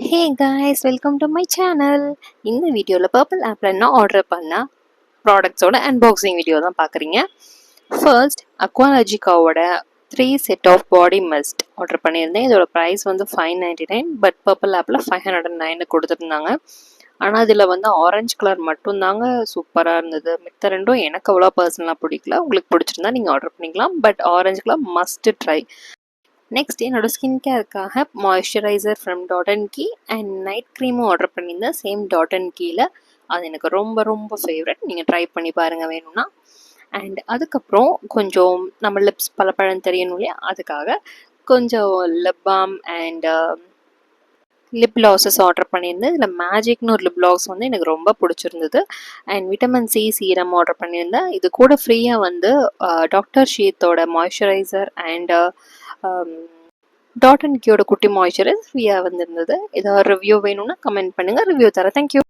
Hey guys, welcome to my channel. இந்த வீடியோவில் purple ஆப்பில் நான் ஆர்டர் பண்ண ப்ராடக்ட்ஸோட அன்பாக்சிங் வீடியோ தான் பார்க்குறீங்க. ஃபர்ஸ்ட் அக்வாலஜிக்காவோட 3 set of body mist order பண்ணியிருந்தேன். இதோட ப்ரைஸ் வந்து $599, பட் பர்பிள் ஆப்பில் 509 கொடுத்துருந்தாங்க. ஆனால் இதில் வந்து ஆரஞ்சு கலர் மட்டும்தாங்க சூப்பராக இருந்தது. மித்த ரெண்டும் எனக்கு அவ்வளோ பர்சனலாக பிடிக்கல. உங்களுக்கு பிடிச்சிருந்தா நீங்கள் ஆர்டர் பண்ணிக்கலாம், but orange colour must try. Next என்னோட ஸ்கின் கேருக்காக moisturiser from Dot and Key and night க்ரீமும் ஆர்டர் பண்ணியிருந்தேன். சேம் டாட் அண்ட் கீயில். அது எனக்கு ரொம்ப ரொம்ப ஃபேவரட். நீங்கள் ட்ரை பண்ணி பாருங்கள் வேணும்னா. அண்ட் அதுக்கப்புறம் கொஞ்சம் நம்ம லிப்ஸ் பழப்பழம் தெரியணும் இல்லையா, அதுக்காக கொஞ்சம் lip balm and lip losses order பண்ணியிருந்தேன். இதில் மேஜிக்னு ஒரு லிப் லாஸ் வந்து எனக்கு ரொம்ப பிடிச்சிருந்தது. And vitamin C serum order பண்ணியிருந்தேன். இது கூட ஃப்ரீயாக வந்து டாக்டர் ஷீத்தோட மாய்ஸ்சரைசர் அண்ட் டாட் அண்ட் கியோட குட்டி மாய்ஸ்சரைசர் ஃப்ரீயாக வந்திருந்தது. ஏதாவது ரிவ்யூ வேணும்னா கமெண்ட் பண்ணுங்கள், ரிவ்யூ தரேன். தேங்க்யூ.